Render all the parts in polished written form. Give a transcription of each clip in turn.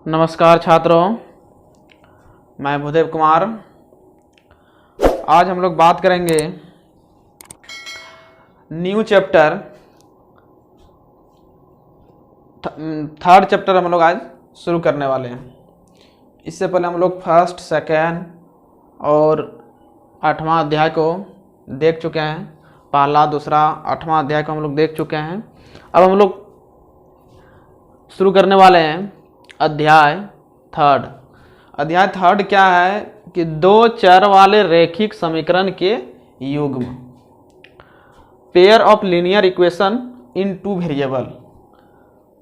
नमस्कार छात्रों, मैं भूदेव कुमार। आज हम लोग बात करेंगे न्यू चैप्टर, थर्ड चैप्टर हम लोग आज शुरू करने वाले हैं। इससे पहले हम लोग फर्स्ट, सेकेंड और 8वां अध्याय को देख चुके हैं। पहला, दूसरा, 8वां अध्याय को हम लोग देख चुके हैं। अब हम लोग शुरू करने वाले हैं अध्याय थर्ड। अध्याय थर्ड क्या है कि दो चर वाले रैखिक समीकरण के युग्म, pair of linear equation in two variable.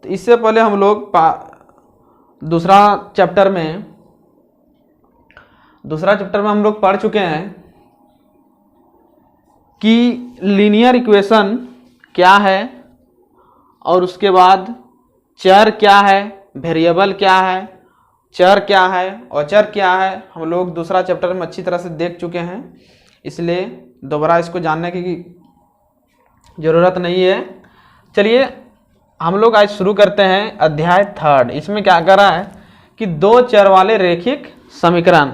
तो इससे पहले हम लोग दूसरा चैप्टर में हम लोग पढ़ चुके हैं कि लीनियर इक्वेशन क्या है और उसके बाद चर क्या है, वेरिएबल क्या है, चर क्या है, अचर क्या है। हम लोग दूसरा चैप्टर में अच्छी तरह से देख चुके हैं, इसलिए दोबारा इसको जानने की ज़रूरत नहीं है। चलिए हम लोग आज शुरू करते हैं अध्याय थर्ड। इसमें क्या कर रहा है कि दो चर वाले रैखिक समीकरण।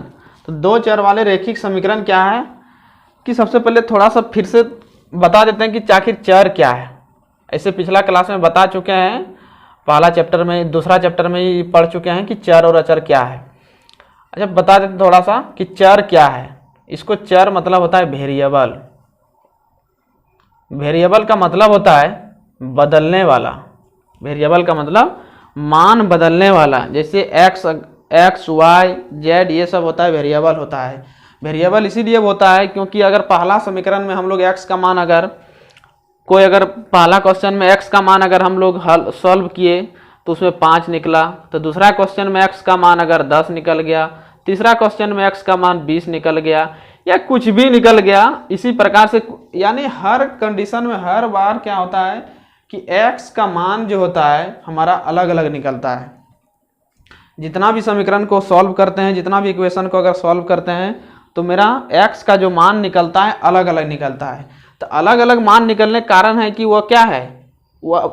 तो दो चर वाले रैखिक समीकरण क्या है कि सबसे पहले थोड़ा सा फिर से बता देते हैं कि आखिर चर क्या है। ऐसे पिछला क्लास में बता चुके हैं, पहला चैप्टर में, दूसरा चैप्टर में ही पढ़ चुके हैं कि चर और अचर क्या है। अच्छा, बता देते थोड़ा सा कि चर क्या है। इसको चर मतलब होता है वेरिएबल। वेरिएबल का मतलब होता है बदलने वाला। वेरिएबल का मतलब मान बदलने वाला। जैसे एक्स वाई जेड ये सब होता है, वेरिएबल होता है। वेरिएबल इसीलिए होता है क्योंकि अगर पहला समीकरण में हम लोग एक्स का मान अगर पहला क्वेश्चन में x का मान अगर हम लोग हल सॉल्व किए तो उसमें 5 निकला, तो दूसरा क्वेश्चन में x का मान अगर 10 निकल गया, तीसरा क्वेश्चन में x का मान 20 निकल गया, या कुछ भी निकल गया। इसी प्रकार से यानी हर कंडीशन में हर बार क्या होता है कि x का मान जो होता है हमारा अलग अलग निकलता है। जितना भी समीकरण को सॉल्व करते हैं, जितना भी इक्वेशन को अगर सॉल्व करते हैं तो मेरा x का जो मान निकलता है अलग अलग निकलता है। तो अलग अलग मान निकलने का कारण है कि वह क्या है, वह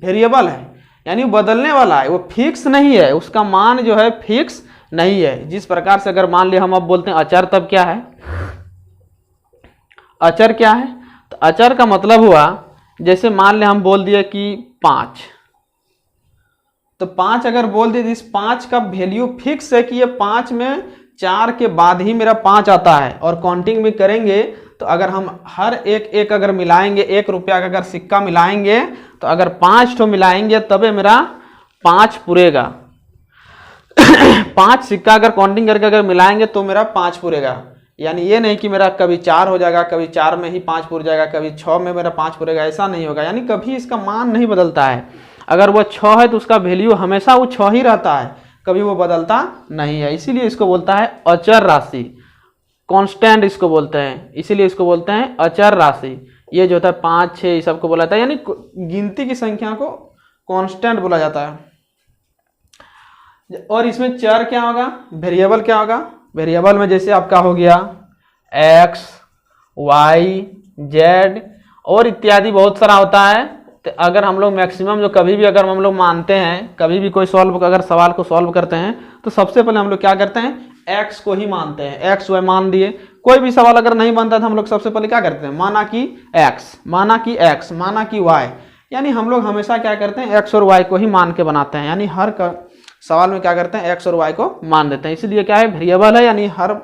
वेरिएबल है, यानी बदलने वाला है, वो फिक्स नहीं है। उसका मान जो है फिक्स नहीं है। जिस प्रकार से अगर मान लिया हम अब बोलते हैं अचर, तब क्या है, अचर क्या है, तो अचर का मतलब हुआ जैसे मान लिया हम बोल दिए कि 5, तो 5 अगर बोल दिए, इस 5 का वैल्यू फिक्स है कि ये 5 में 4 के बाद ही मेरा 5 आता है। और काउंटिंग भी करेंगे तो अगर हम हर एक अगर मिलाएंगे, 1 रुपया का अगर सिक्का मिलाएंगे तो अगर 5 ठो मिलाएंगे तबे मेरा 5 पूरेगा। 5 सिक्का अगर काउंटिंग करके अगर मिलाएंगे तो मेरा 5 पूरेगा। यानी ये नहीं कि मेरा कभी 4 हो जाएगा, कभी 4 में ही 5 पूर जाएगा, कभी 6 में मेरा 5 पूरेगा, ऐसा नहीं होगा। यानी कभी इसका मान नहीं बदलता है। अगर वो 6 है तो उसका वैल्यू हमेशा वो 6 ही रहता है, कभी वो बदलता नहीं है। इसीलिए इसको बोलता है अचर राशि, कांस्टेंट इसको बोलते हैं, इसीलिए इसको बोलते हैं अचर राशि। ये जो होता है 5, 6 ये सबको बोला जाता है, यानी गिनती की संख्या को कांस्टेंट बोला जाता है। और इसमें चर क्या होगा, वेरिएबल क्या होगा। वेरिएबल में जैसे आपका हो गया एक्स, वाई, जेड और इत्यादि बहुत सारा होता है। तो अगर हम लोग मैक्सिमम जो कभी भी अगर हम लोग मानते हैं, कभी भी कोई अगर सवाल को सॉल्व करते हैं तो सबसे पहले हम लोग क्या करते हैं, एक्स को ही मानते हैं। एक्स वाई मान दिए। कोई भी सवाल अगर नहीं बनता था हम लोग सबसे पहले क्या करते हैं, माना कि एक्स, माना कि एक्स, माना कि वाई। यानी हम लोग हमेशा क्या करते हैं, एक्स और वाई को ही मान के बनाते हैं। यानी हर सवाल में क्या करते हैं, एक्स और वाई को मान देते हैं। इसलिए क्या है, वेरिएबल है, यानी हर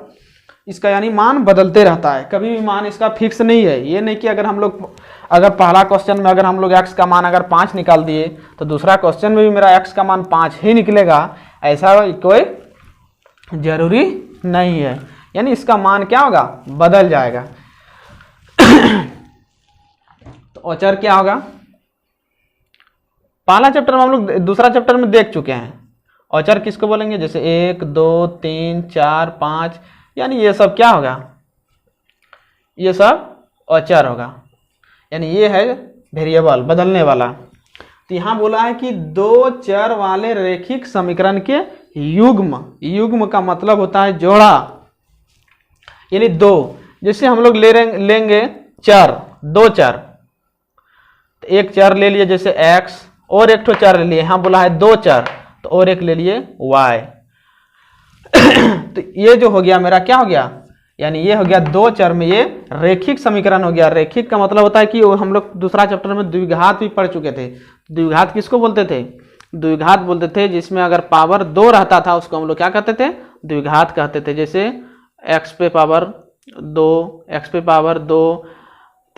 इसका यानी मान बदलते रहता है, कभी भी मान इसका फिक्स नहीं है। ये नहीं कि अगर हम लोग अगर पहला क्वेश्चन में अगर हम लोग एक्स का मान अगर 5 निकाल दिए तो दूसरा क्वेश्चन में भी मेरा एक्स का मान 5 ही निकलेगा, ऐसा कोई जरूरी नहीं है। यानी इसका मान क्या होगा, बदल जाएगा। तो अचर क्या होगा, पहला चैप्टर में हम लोग दूसरा चैप्टर में देख चुके हैं। अचर किसको बोलेंगे, जैसे 1, 2, 3, 4, 5, यानी ये सब क्या होगा, ये सब अचर होगा। यानी ये है वेरिएबल, बदलने वाला। तो यहां बोला है कि दो चर वाले रैखिक समीकरण के युग्म, युग्म का मतलब होता है जोड़ा, यानी दो। जैसे हम लोग लेंगे चर, दो चर, तो एक चर ले लिए जैसे x और एक ठो चर ले लिए, यहां बोला है दो चर, तो और एक ले लिए y। तो ये जो हो गया मेरा क्या हो गया, यानी ये हो गया दो चर में ये रेखिक समीकरण हो गया। रेखिक का मतलब होता है कि हम लोग दूसरा चैप्टर में द्विघात भी पढ़ चुके थे। द्विघात किसको बोलते थे, द्विघात बोलते थे जिसमें अगर पावर 2 रहता था उसको हम लोग क्या कहते थे, द्विघात कहते थे। जैसे x पे पावर 2, x पे पावर 2,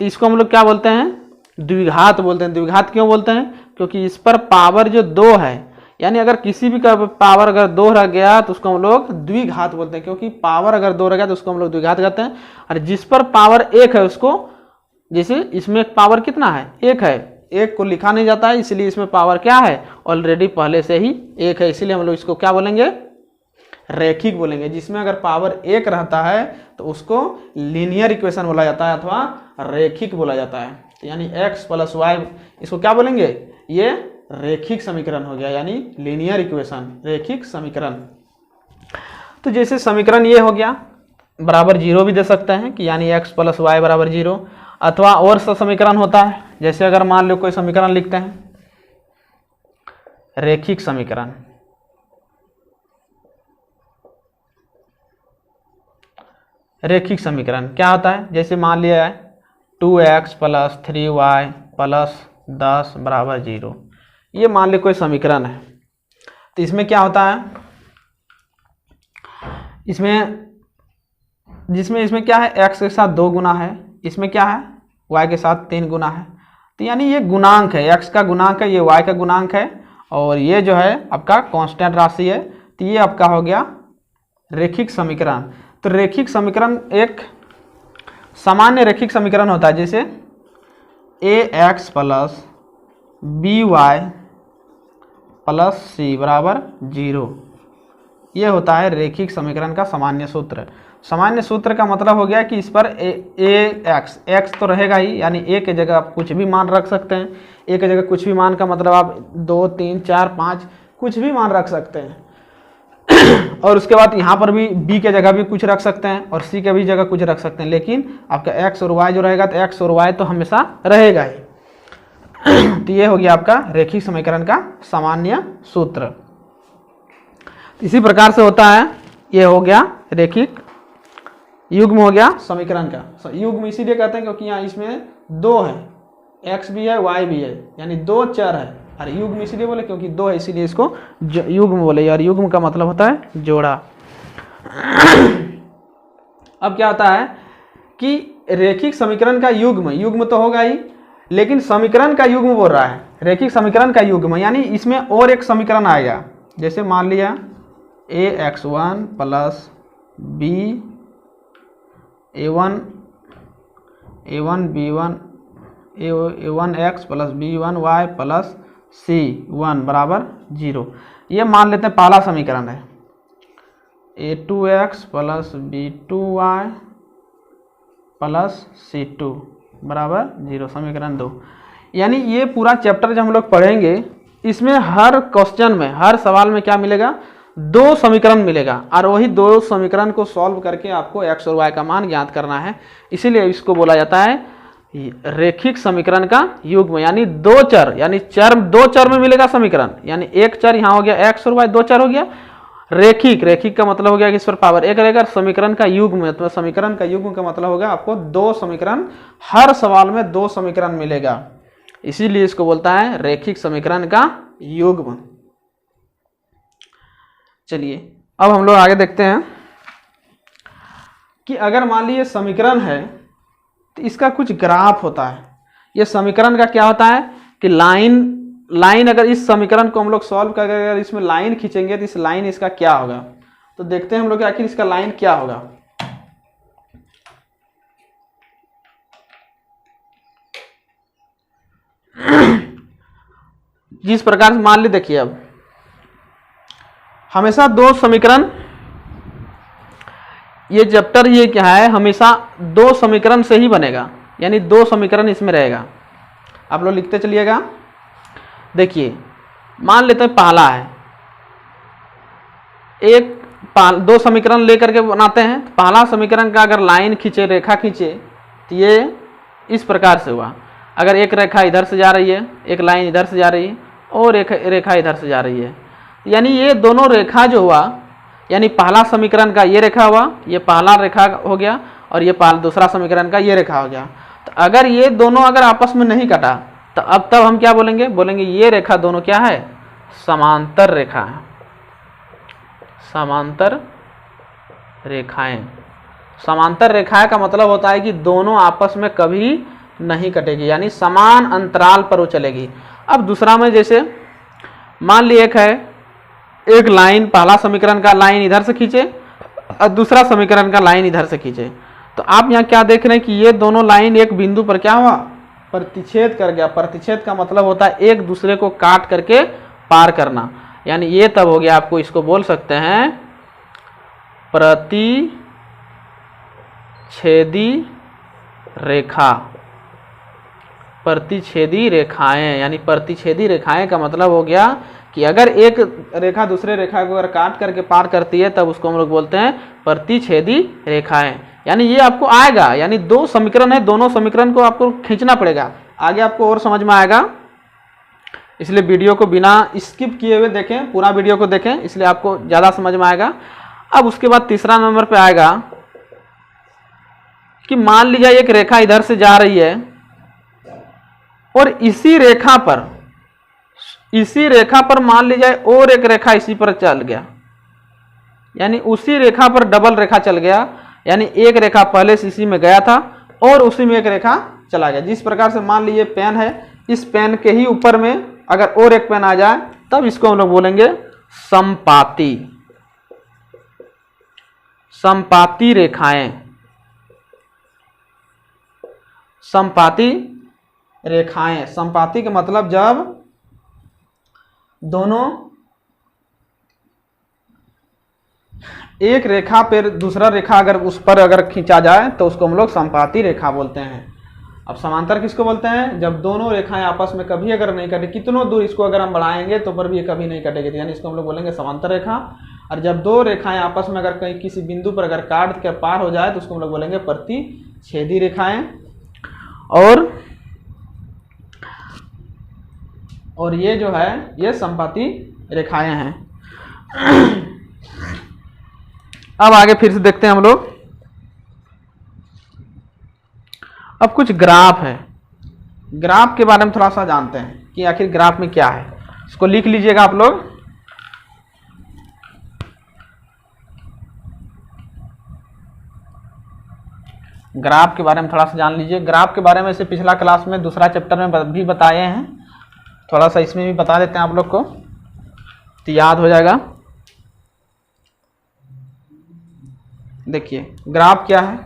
तो इसको हम लोग क्या बोलते हैं, द्विघात बोलते हैं। द्विघात क्यों बोलते हैं, क्योंकि इस पर पावर जो 2 है, यानी अगर किसी भी का पावर अगर 2 रह गया तो उसको हम लोग द्विघात बोलते हैं, क्योंकि पावर अगर 2 रह गया तो उसको हम लोग द्विघात कहते हैं। और जिस पर पावर 1 है उसको, जैसे इसमें पावर कितना है, 1 है, 1 को लिखा नहीं जाता है, इसलिए इसमें पावर क्या है, ऑलरेडी पहले से ही 1 है, इसीलिए हम लोग इसको क्या बोलेंगे, रैखिक बोलेंगे। जिसमें अगर पावर 1 रहता है तो उसको लीनियर इक्वेशन बोला जाता है अथवा रैखिक बोला जाता है। यानी x प्लस वाई, इसको क्या बोलेंगे, ये रैखिक समीकरण हो गया, यानी लीनियर इक्वेशन, रैखिक समीकरण। तो जैसे समीकरण ये हो गया, बराबर 0 भी दे सकते हैं कि यानी x प्लस वाई बराबर 0, अथवा और सा समीकरण होता है। जैसे अगर मान लो कोई समीकरण लिखते हैं रैखिक समीकरण, रैखिक समीकरण क्या होता है, जैसे मान लिया है 2x प्लस 3y प्लस 10 बराबर 0, ये मान ली कोई समीकरण है। तो इसमें क्या होता है, इसमें क्या है, x के साथ 2 गुना है, इसमें क्या है, y के साथ 3 गुना है। तो यानी ये गुणांक है, x का गुणांक है, ये y का गुणांक है, और ये जो है आपका कांस्टेंट राशि है। तो ये आपका हो गया रैखिक समीकरण। तो रैखिक समीकरण एक सामान्य रैखिक समीकरण होता है, जैसे ax प्लस by प्लस सी बराबर 0, ये होता है रैखिक समीकरण का सामान्य सूत्र। सामान्य सूत्र का मतलब हो गया कि इस पर x तो रहेगा ही, यानी a के जगह आप कुछ भी मान रख सकते हैं। a के जगह कुछ भी मान का मतलब आप 2, 3, 4, 5 कुछ भी मान रख सकते हैं। और उसके बाद यहाँ पर भी b के जगह भी कुछ रख सकते हैं और c के भी जगह कुछ रख सकते हैं, लेकिन आपका x और y जो रहेगा तो x और y तो हमेशा रहेगा ही। तो ये हो गया आपका रैखिक समीकरण का सामान्य सूत्र। इसी प्रकार से होता है, ये हो गया रैखिक युग्म हो गया समीकरण का। युग्म इसीलिए कहते हैं क्योंकि यहाँ इसमें 2 है, x भी है y भी है, यानी 2 चर है। और युग्म इसीलिए बोले क्योंकि 2 है, इसीलिए इसको युग्म बोले। और युग्म का मतलब होता है जोड़ा। अब क्या होता है कि रैखिक समीकरण का युग्म तो होगा ही, लेकिन समीकरण का युग्म बोल रहा है, रैखिक समीकरण का युग्म, यानी इसमें और एक समीकरण आएगा। जैसे मान लिया ax1 plus b a1 b1 a1x plus b1y plus c1 बराबर 0, ये मान लेते हैं पहला समीकरण है। a2x plus b2y plus c2 बराबर 0, समीकरण 2। यानी ये पूरा चैप्टर जब हम लोग पढ़ेंगे, इसमें हर क्वेश्चन में, हर सवाल में क्या मिलेगा, 2 समीकरण मिलेगा, और वही 2 समीकरण को सॉल्व करके आपको x और y का मान ज्ञात करना है। इसीलिए इसको बोला जाता है रैखिक समीकरण का युग्म। यानी 2 चर, यानी 2 चर में मिलेगा समीकरण, यानी एक चर यहाँ हो गया x और y, 2 चर हो गया। रैखिक का मतलब हो गया कि इस पर पावर 1 रहेगा। समीकरण का युग्म, मतलब समीकरण का युग्म का मतलब होगा आपको 2 समीकरण, हर सवाल में 2 समीकरण मिलेगा, इसीलिए इसको बोलता है रैखिक समीकरण का युग्म। चलिए अब हम लोग आगे देखते हैं कि अगर मान लीजिए समीकरण है तो इसका कुछ ग्राफ होता है। ये समीकरण का क्या होता है कि लाइन अगर इस समीकरण को हम लोग सॉल्व करके अगर इसमें लाइन खींचेंगे तो इस लाइन इसका क्या होगा, तो देखते हैं हम लोग कि आखिर इसका लाइन क्या होगा। जिस प्रकार से मान ली, देखिए अब हमेशा 2 समीकरण, ये चैप्टर ये क्या है, हमेशा 2 समीकरण से ही बनेगा, यानी 2 समीकरण इसमें रहेगा। आप लोग लिखते चलिएगा। देखिए मान लेते हैं पहला है, 2 समीकरण लेकर के बनाते हैं। तो पहला समीकरण का अगर लाइन खींचे, रेखा खींचे, तो ये इस प्रकार से हुआ। अगर एक रेखा इधर से जा रही है, एक लाइन इधर से जा रही है और एक रेखा इधर से जा रही है, यानी ये दोनों रेखा जो हुआ, यानी पहला समीकरण का ये रेखा हुआ, ये पहला रेखा हो गया, और ये दूसरा समीकरण का ये रेखा हो गया। तो अगर ये दोनों अगर आपस में नहीं कटा तो अब तब हम क्या बोलेंगे, बोलेंगे ये रेखा दोनों क्या है, समांतर रेखा है, समांतर रेखाएं। समांतर रेखाएं का मतलब होता है कि दोनों आपस में कभी नहीं कटेगी, यानी समान अंतराल पर वो चलेगी। अब दूसरा में जैसे मान ली एक लाइन, पहला समीकरण का लाइन इधर से खींचे और दूसरा समीकरण का लाइन इधर से खींचे, तो आप यहाँ क्या देख रहे हैं कि ये दोनों लाइन एक बिंदु पर क्या हुआ, प्रतिच्छेद कर गया। प्रतिच्छेद का मतलब होता है एक दूसरे को काट करके पार करना, यानी ये तब हो गया, आपको इसको बोल सकते हैं प्रतिच्छेदी रेखा। प्रतिच्छेदी रेखाएं, यानी प्रतिच्छेदी रेखाएं का मतलब हो गया कि अगर एक रेखा दूसरे रेखा को अगर काट करके पार करती है तब उसको हम लोग बोलते हैं प्रतिच्छेदी रेखाएं। यानी ये आपको आएगा, यानी दो समीकरण है, दोनों समीकरण को आपको खींचना पड़ेगा, आगे आपको और समझ में आएगा। इसलिए वीडियो को बिना स्किप किए हुए देखें, पूरा वीडियो को देखें, इसलिए आपको ज़्यादा समझ में आएगा। अब उसके बाद तीसरा नंबर पे आएगा कि मान लीजिए एक रेखा इधर से जा रही है और इसी रेखा पर मान लीजिए और एक रेखा इसी पर चल गया, यानी उसी रेखा पर डबल रेखा चल गया, यानी एक रेखा पहले से इसी में गया था और उसी में एक रेखा चला गया। जिस प्रकार से मान लीजिए पेन है, इस पेन के ही ऊपर में अगर और एक पेन आ जाए तब इसको हम लोग बोलेंगे समपाती, समपाती रेखाएं। समपाती रेखाएं, समपाती का मतलब जब दोनों एक रेखा पर दूसरा रेखा अगर उस पर अगर खींचा जाए तो उसको हम लोग समपाती रेखा बोलते हैं। अब समांतर किसको बोलते हैं, जब दोनों रेखाएं आपस में कभी अगर नहीं कटे, कितनों दूर इसको अगर हम बढ़ाएंगे तो पर भी ये कभी नहीं कटेगी, यानी इसको हम लोग बोलेंगे समांतर रेखा। और जब दो रेखाएं आपस में अगर कहीं किसी बिंदु पर अगर काट के पार हो जाए तो उसको हम लोग बोलेंगे प्रतिच्छेदी रेखाएं। और ये जो है ये समपाती रेखाएं हैं। अब आगे फिर से देखते हैं हम लोग। अब कुछ ग्राफ है, ग्राफ के बारे में थोड़ा सा जानते हैं कि आखिर ग्राफ में क्या है। इसको लिख लीजिएगा आप लोग। ग्राफ के बारे में थोड़ा सा जान लीजिए। ग्राफ के बारे में से पिछला क्लास में दूसरा चैप्टर में भी बताए हैं, थोड़ा सा इसमें भी बता देते हैं आप लोग को तो याद हो जाएगा। देखिए ग्राफ क्या है।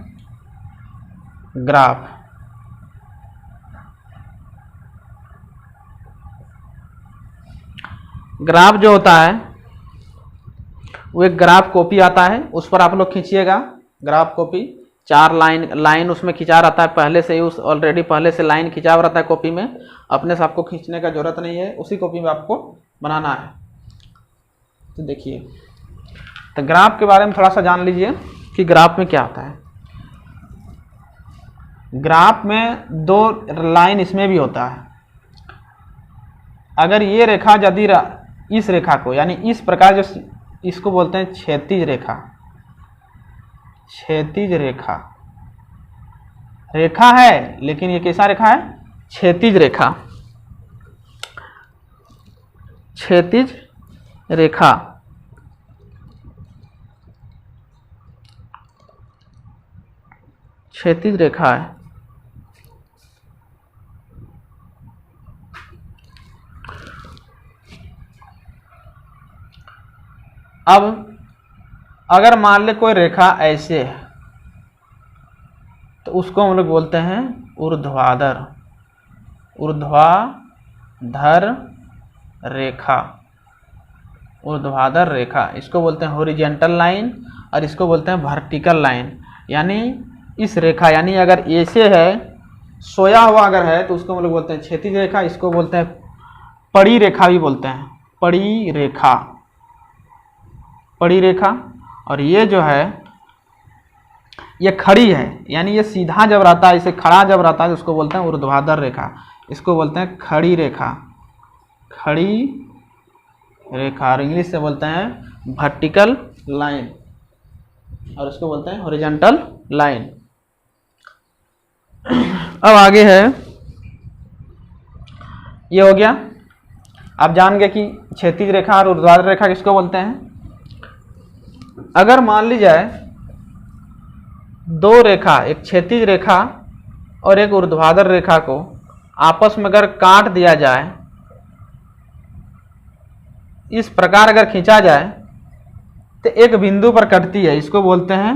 ग्राफ जो होता है वो एक ग्राफ कॉपी आता है, उस पर आप लोग खींचिएगा। ग्राफ कॉपी 4 लाइन उसमें खिंचा रहता है पहले से ही, उस ऑलरेडी पहले से लाइन खिंचा हुआ रहता है कॉपी में, अपने से आपको खींचने का जरूरत नहीं है, उसी कॉपी में आपको बनाना है। तो देखिए, तो ग्राफ के बारे में थोड़ा सा जान लीजिए कि ग्राफ में क्या होता है। ग्राफ में 2 लाइन इसमें भी होता है। अगर ये रेखा यदि इस रेखा को, यानी इस प्रकार, जो इसको बोलते हैं क्षैतिज रेखा, क्षैतिज रेखा रेखा है, लेकिन ये कैसा रेखा है, क्षैतिज रेखा, क्षैतिज रेखा। क्षैतिज रेखा है। अब अगर मान ले कोई रेखा ऐसे है तो उसको हम लोग बोलते हैं ऊर्ध्वाधर, ऊर्ध्वाधर रेखा, ऊर्ध्वाधर रेखा। इसको बोलते हैं हॉरिजॉन्टल लाइन और इसको बोलते हैं वर्टिकल लाइन। यानी इस रेखा, यानी अगर ऐसे है, सोया हुआ अगर है तो उसको हम लोग बोलते हैं क्षैतिज रेखा। इसको बोलते हैं पड़ी रेखा भी बोलते हैं, पड़ी रेखा, पड़ी रेखा। और ये जो है ये खड़ी है, यानी ये सीधा जब रहता है, इसे खड़ा जब रहता है तो उसको बोलते हैं ऊर्ध्वाधर रेखा। इसको बोलते हैं खड़ी रेखा, खड़ी रेखा, और इंग्लिश से बोलते हैं वर्टिकल लाइन, और उसको बोलते हैं हॉरिजॉन्टल लाइन। अब आगे है, ये हो गया। आप जान गए कि क्षैतिज रेखा और ऊर्ध्वाधर रेखा किसको बोलते हैं। अगर मान ली जाए दो रेखा, एक क्षैतिज रेखा और एक ऊर्ध्वाधर रेखा को आपस में अगर काट दिया जाए, इस प्रकार अगर खींचा जाए तो एक बिंदु पर कटती है, इसको बोलते हैं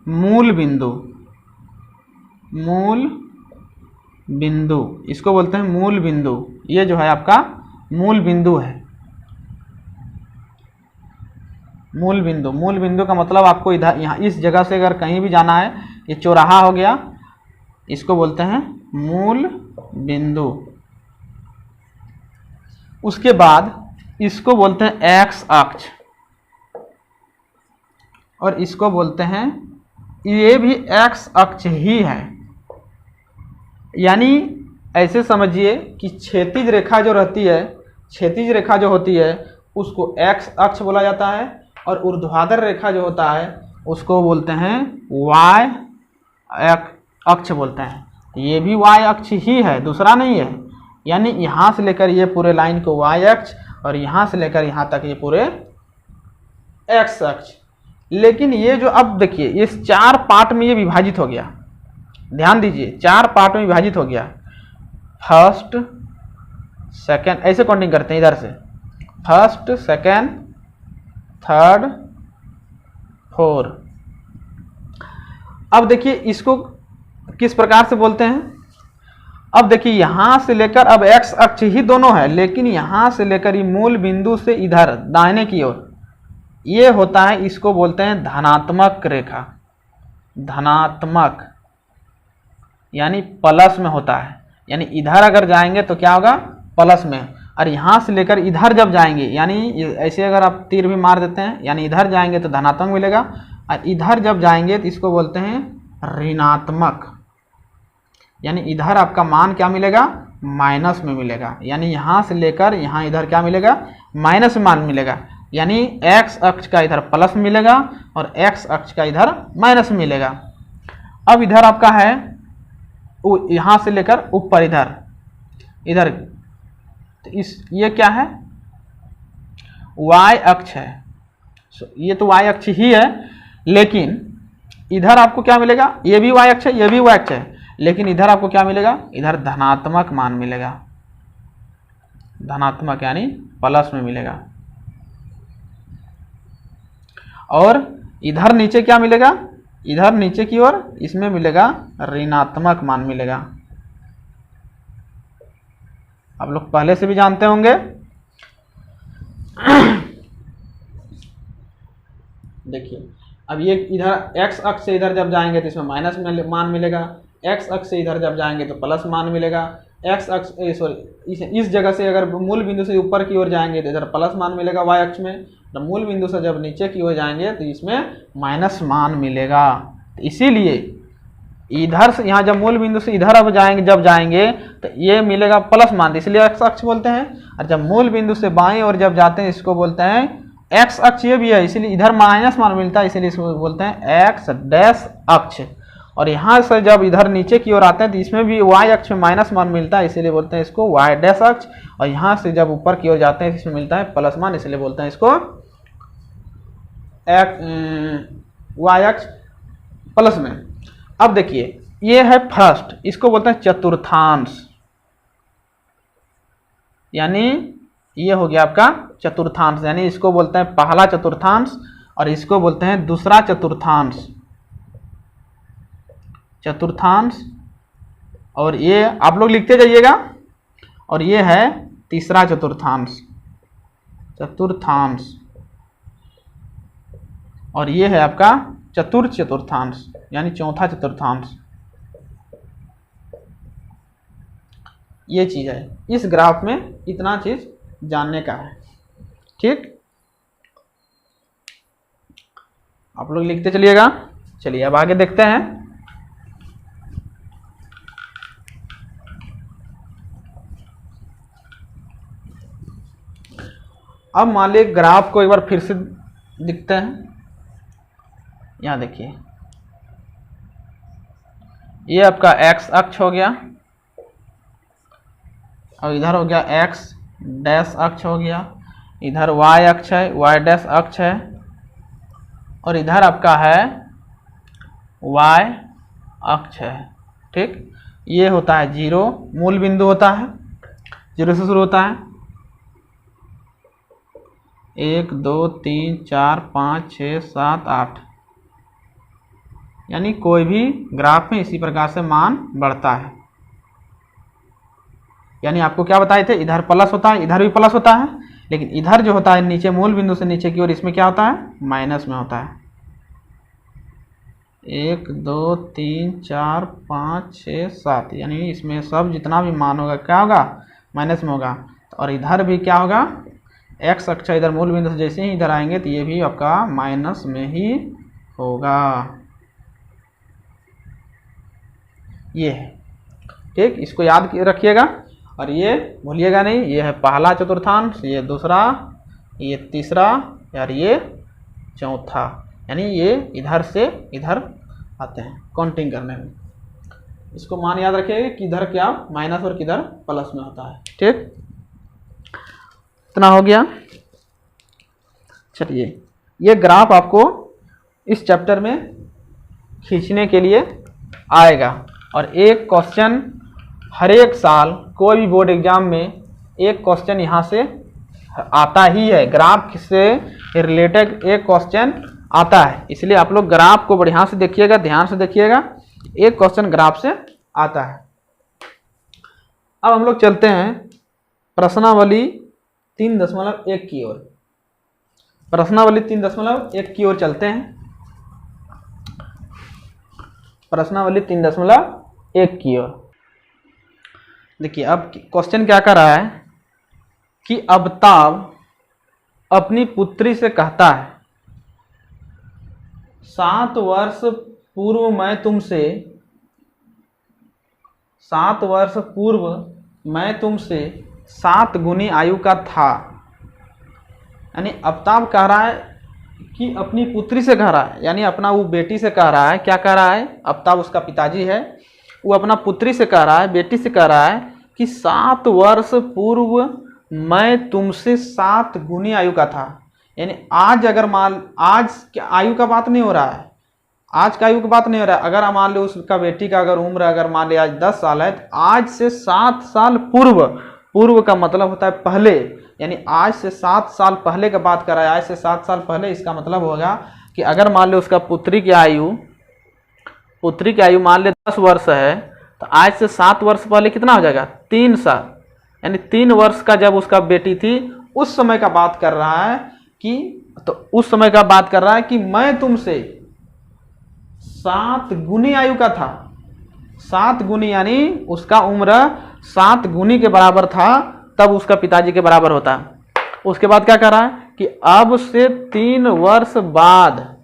मूल बिंदु। मूल बिंदु, इसको बोलते हैं मूल बिंदु। ये जो है आपका मूल बिंदु है। मूल बिंदु, मूल बिंदु का मतलब आपको इधर यहाँ इस जगह से अगर कहीं भी जाना है, ये चौराहा हो गया, इसको बोलते हैं मूल बिंदु। उसके बाद इसको बोलते हैं एक्स अक्ष, और इसको बोलते हैं, ये भी एक्स अक्ष ही है। यानी ऐसे समझिए कि क्षैतिज रेखा जो रहती है, क्षैतिज रेखा जो होती है उसको एक्स अक्ष बोला जाता है, और ऊर्ध्वाधर रेखा जो होता है उसको बोलते हैं वाई अक्ष बोलते हैं। ये भी वाई अक्ष ही है, दूसरा नहीं है। यानी यहाँ से लेकर ये पूरे लाइन को वाई अक्ष, और यहाँ से लेकर यहाँ तक ये पूरे एक्स अक्ष। लेकिन ये जो अब देखिए, इस 4 पार्ट में ये विभाजित हो गया। ध्यान दीजिए, 4 पार्ट में विभाजित हो गया। फर्स्ट सेकेंड, ऐसे काउंटिंग करते हैं इधर से, फर्स्ट सेकेंड थर्ड फोर। अब देखिए इसको किस प्रकार से बोलते हैं। अब देखिए यहां से लेकर, अब एक्स अक्ष ही दोनों है, लेकिन यहां से लेकर ये मूल बिंदु से इधर दाहिने की ओर ये होता है, इसको बोलते हैं धनात्मक रेखा। धनात्मक यानी प्लस में होता है। यानी इधर अगर जाएंगे तो क्या होगा, प्लस में, और यहाँ से लेकर इधर जब जाएंगे, यानी ऐसे अगर आप तीर भी मार देते हैं, यानी इधर जाएंगे तो धनात्मक मिलेगा, और इधर जब जाएंगे तो इसको बोलते हैं ऋणात्मक। यानी इधर आपका मान क्या मिलेगा, माइनस में मिलेगा। यानी यहाँ से लेकर यहाँ इधर क्या मिलेगा, माइनस मान मिलेगा। यानी एक्स अक्ष का इधर प्लस मिलेगा और एक्स अक्ष का इधर माइनस मिलेगा। अब इधर आपका है यहाँ से लेकर ऊपर इधर इधर, तो ये क्या है, y अक्ष है। ये तो y अक्ष ही है, लेकिन इधर आपको क्या मिलेगा, ये भी y अक्ष है, ये भी y अक्ष है, लेकिन इधर आपको क्या मिलेगा, इधर धनात्मक मान मिलेगा। धनात्मक यानी प्लस में मिलेगा। और इधर नीचे क्या मिलेगा, इधर नीचे की ओर इसमें मिलेगा ऋणात्मक मान मिलेगा। आप लोग पहले से भी जानते होंगे। देखिए अब ये इधर x अक्ष से इधर जब जाएंगे तो इसमें माइनस मान मिलेगा, x अक्ष से इधर जब जाएंगे तो प्लस मान मिलेगा। x अक्ष सॉरी इस जगह से अगर मूल बिंदु से ऊपर की ओर जाएंगे तो इधर प्लस मान मिलेगा y अक्ष में, तो मूल बिंदु से जब नीचे की ओर जाएंगे तो इसमें माइनस मान मिलेगा। तो इसीलिए इधर से यहाँ जब मूल बिंदु से इधर अब जाएंगे, जब जाएंगे तो ये मिलेगा प्लस मान, इसलिए x अक्ष बोलते हैं। और जब मूल बिंदु से बाएं ओर जब जाते हैं इसको बोलते हैं x अक्ष, ये भी है इसीलिए इधर माइनस मान मिलता है, इसीलिए इसको बोलते हैं x डैश अक्ष। और यहाँ से जब इधर नीचे की ओर आते हैं तो इसमें भी y अक्ष में माइनस मान मिलता है, इसीलिए बोलते हैं इसको y डैश अक्ष। और यहाँ से जब ऊपर की ओर जाते हैं इसमें मिलता है प्लस मान, इसलिए बोलते हैं इसको y अक्ष प्लस में। अब देखिए ये है फर्स्ट, इसको बोलते हैं चतुर्थांश। यानी ये हो गया आपका चतुर्थांश, यानी इसको बोलते हैं पहला चतुर्थांश और इसको बोलते हैं दूसरा चतुर्थांश। चतुर्थांश, और ये आप लोग लिखते जाइएगा। और ये है तीसरा चतुर्थांश, चतुर्थांश। और ये है आपका चतुर्थ चतुर्थांश यानी चौथा चतुर्थांश। ये चीज है, इस ग्राफ में इतना चीज जानने का है। ठीक, आप लोग लिखते चलिएगा। चलिए अब आगे देखते हैं। अब मान लीजिए ग्राफ को एक बार फिर से दिखते हैं। यहाँ देखिए, ये आपका x अक्ष हो गया और इधर हो गया x डैश अक्ष हो गया, इधर y अक्ष है, y डैश अक्ष है, और इधर आपका है y अक्ष है। ठीक, ये होता है 0, मूल बिंदु होता है, 0 से शुरू होता है। 1 2 3 4 5 6 7 8, यानी कोई भी ग्राफ में इसी प्रकार से मान बढ़ता है। यानी आपको क्या बताए थे, इधर प्लस होता है, इधर भी प्लस होता है, लेकिन इधर जो होता है नीचे मूल बिंदु से नीचे की ओर, इसमें क्या होता है, माइनस में होता है। 1 2 3 4 5 6 7, यानी इसमें सब जितना भी मान होगा क्या होगा, माइनस में होगा। और इधर भी क्या होगा, x अक्ष इधर मूल बिंदु से जैसे ही इधर आएंगे तो ये भी आपका माइनस में ही होगा। ये है, ठीक, इसको याद रखिएगा और ये भूलिएगा नहीं। ये है पहला चतुर्थांश, ये दूसरा, ये तीसरा और ये चौथा, यानी ये इधर से इधर आते हैं काउंटिंग करने में। इसको मान याद रखिएगा कि इधर क्या माइनस और किधर प्लस में होता है। ठीक, इतना हो गया। चलिए, ये ग्राफ आपको इस चैप्टर में खींचने के लिए आएगा और एक क्वेश्चन हर एक साल कोई भी बोर्ड एग्जाम में एक क्वेश्चन यहाँ से आता ही है, ग्राफ से रिलेटेड एक क्वेश्चन आता है। इसलिए आप लोग ग्राफ को बढ़िया से देखिएगा, ध्यान से देखिएगा, एक क्वेश्चन ग्राफ से आता है। अब हम लोग चलते हैं प्रश्नावली 3.1 की ओर। प्रश्नावली 3.1 की ओर चलते हैं। प्रश्नावली 3.1 की ओर देखिए, अब क्वेश्चन क्या कर रहा है कि अबताब अपनी पुत्री से कहता है, 7 वर्ष पूर्व मैं तुमसे 7 गुनी आयु का था। यानी अबताब कह रहा है कि अपनी पुत्री से कह रहा है, यानी अपना वो बेटी से कह रहा है। क्या कह रहा है, अबताब उसका पिताजी है, वो अपना पुत्री से कह रहा है, बेटी से कह रहा है कि 7 वर्ष पूर्व मैं तुमसे 7 गुनी आयु का था। यानी आज अगर आज आयु का बात नहीं हो रहा है, आज का आयु की बात नहीं हो रहा है। अगर मान लो उसका बेटी का अगर उम्र अगर मान लिया आज 10 साल है, तो आज से 7 साल पूर्व का मतलब होता है पहले, यानी आज से 7 साल पहले का बात कर रहा है। आज से 7 साल पहले, इसका मतलब होगा कि अगर मान लो उसका पुत्री की आयु मान ले 10 वर्ष है, तो आज से 7 वर्ष पहले कितना हो जाएगा, 3 साल। यानी 3 वर्ष का जब उसका बेटी थी, उस समय का बात कर रहा है कि मैं तुमसे 7 गुनी आयु का था। 7 गुनी यानी उसका उम्र 7 गुनी के बराबर था, तब उसका पिताजी के बराबर होता। उसके बाद क्या कर रहा है कि अब से 3 वर्ष बाद,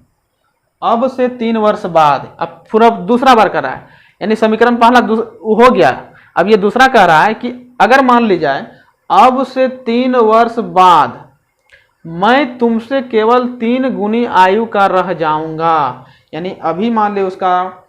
अब पूरा दूसरा बार कर रहा है। यानी समीकरण पहला हो गया, अब ये दूसरा कह रहा है कि अगर मान ली जाए अब से 3 वर्ष बाद मैं तुमसे केवल 3 गुनी आयु का रह जाऊंगा। यानी अभी मान ले उसका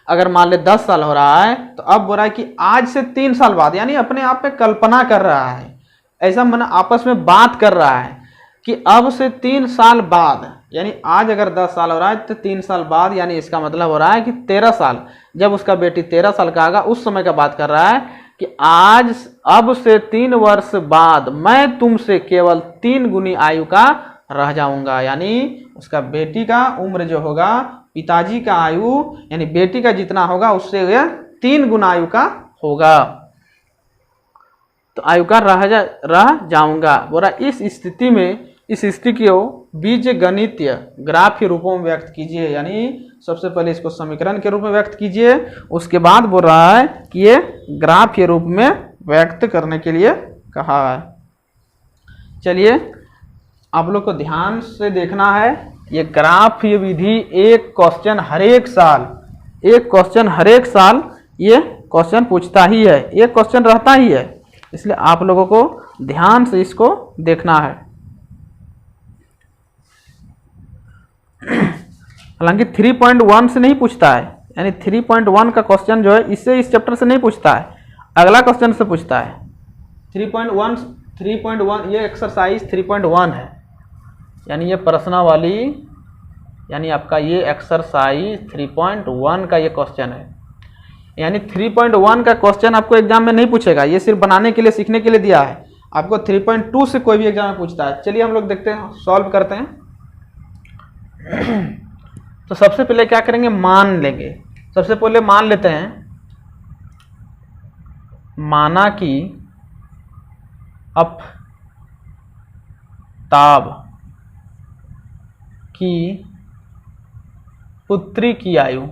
अगर मान ले 10 साल हो रहा है, तो अब बोल रहा है कि आज से 3 साल बाद, यानी अपने आप पे कल्पना कर रहा है, ऐसा मन आपस में बात कर रहा है कि अब से 3 साल बाद, यानी आज अगर 10 साल हो रहा है तो 3 साल बाद, यानी इसका मतलब हो रहा है कि 13 साल, जब उसका बेटी 13 साल का आएगा उस समय का बात कर रहा है कि अब से 3 वर्ष बाद मैं तुमसे केवल 3 गुनी आयु का रह जाऊंगा। यानी उसका बेटी का उम्र जो होगा, पिताजी का आयु यानी बेटी का जितना होगा उससे 3 गुना आयु का होगा, तो आयु का रह जाऊंगा। बोला इस स्थिति को बीज गणितीय ग्राफ के रूपों में व्यक्त कीजिए। यानी सबसे पहले इसको समीकरण के रूप में व्यक्त कीजिए, उसके बाद बोल रहा है कि ये ग्राफ के रूप में व्यक्त करने के लिए कहा है। चलिए, आप लोग को ध्यान से देखना है। ये ग्राफ ये विधि एक क्वेश्चन हर एक साल ये क्वेश्चन पूछता ही है, एक क्वेश्चन रहता ही है, इसलिए आप लोगों को ध्यान से इसको देखना है। हालांकि 3.1 से नहीं पूछता है, यानी 3.1 का क्वेश्चन जो है इससे इस चैप्टर से नहीं पूछता है, अगला क्वेश्चन से पूछता है। 3.1 ये एक्सरसाइज 3.1 है, यानी ये प्रश्नावली, यानी आपका ये एक्सरसाइज 3.1 का ये क्वेश्चन है। यानी 3.1 का क्वेश्चन आपको एग्जाम में नहीं पूछेगा, ये सिर्फ बनाने के लिए, सीखने के लिए दिया है। आपको 3.2 से कोई भी एग्जाम में पूछता है। चलिए हम लोग देखते हैं, सॉल्व करते हैं। तो सबसे पहले क्या करेंगे, मान लेंगे। सबसे पहले मान लेते हैं, माना कि अफ्ताब की पुत्री की आयु,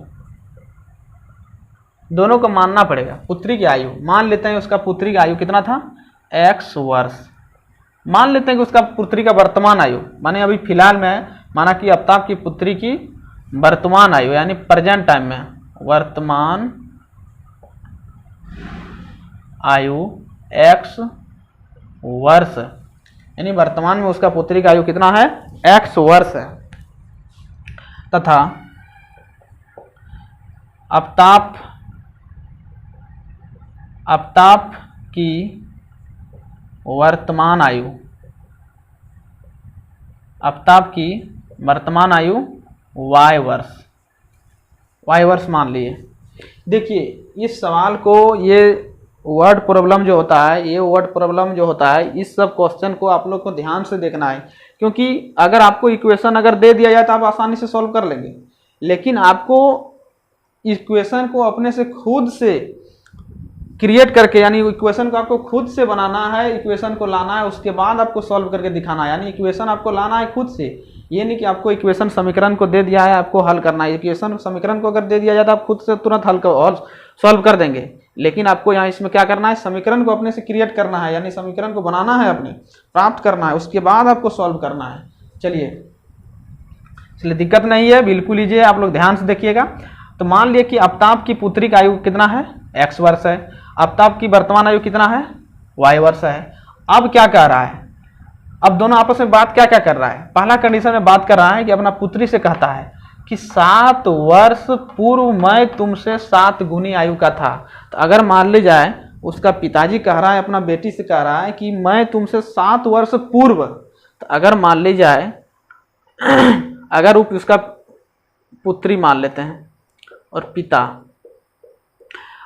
दोनों को मानना पड़ेगा। पुत्री की आयु मान लेते हैं, उसका पुत्री की आयु कितना था, x वर्ष। मान लेते हैं कि उसका पुत्री का वर्तमान आयु, माने अभी फिलहाल में, माना कि अफ्ताब की पुत्री की वर्तमान आयु यानी प्रेजेंट टाइम में वर्तमान आयु x वर्ष, यानी वर्तमान में उसका पुत्री का आयु कितना है, x वर्ष है। तथा अफ्ताब की वर्तमान आयु, अफ्ताब की वर्तमान आयु y वर्ष मान लिए। देखिए इस सवाल को, ये वर्ड प्रॉब्लम जो होता है, ये वर्ड प्रॉब्लम जो होता है, इस सब क्वेश्चन को आप लोग को ध्यान से देखना है, क्योंकि अगर आपको इक्वेशन अगर दे दिया जाए तो आप आसानी से सॉल्व कर लेंगे, लेकिन आपको इक्वेशन को अपने से खुद से क्रिएट करके, यानी इक्वेशन को आपको खुद से बनाना है, इक्वेशन को लाना है, उसके बाद आपको सॉल्व करके दिखाना है। यानी इक्वेशन आपको लाना है खुद से, ये नहीं कि आपको इक्वेशन समीकरण को दे दिया है आपको हल करना है। इक्वेशन समीकरण को अगर दे दिया जाए तो आप खुद से तुरंत हल और सॉल्व कर देंगे, लेकिन आपको यहाँ इसमें क्या करना है, समीकरण को अपने से क्रिएट करना है, यानी समीकरण को बनाना है, अपने प्राप्त करना है, उसके बाद आपको सॉल्व करना है। चलिए, इसलिए दिक्कत नहीं है, बिल्कुल लीजिए, आप लोग ध्यान से देखिएगा। तो मान लिया कि अफ्ताब की पुत्री का आयु कितना है, x वर्ष है। अफ्ताब की वर्तमान आयु कितना है, y वर्ष है। अब क्या कह रहा है, अब दोनों आपस में बात क्या क्या कर रहा है। पहला कंडीशन में बात कर रहा है कि अपना पुत्री से कहता है कि 7 वर्ष पूर्व मैं तुमसे 7 गुनी आयु का था। तो अगर मान ली जाए उसका पिताजी कह रहा है, अपना बेटी से कह रहा है कि मैं तुमसे 7 वर्ष पूर्व, तो अगर मान ली जाए अगर उसका पुत्री मान लेते हैं और पिता,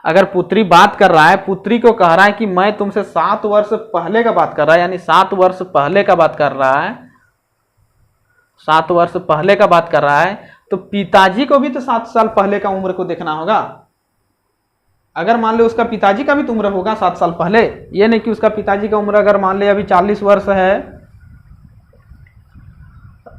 अगर पुत्री बात कर रहा है, पुत्री को कह रहा है कि मैं तुमसे 7 वर्ष पहले का बात कर रहा है, यानी 7 वर्ष पहले का बात कर रहा है, 7 वर्ष पहले का बात कर रहा है, तो पिताजी को भी तो 7 साल पहले का उम्र को देखना होगा। अगर मान लो उसका पिताजी का भी तो उम्र होगा 7 साल पहले, ये नहीं कि उसका पिताजी का उम्र अगर मान ले अभी 40 वर्ष है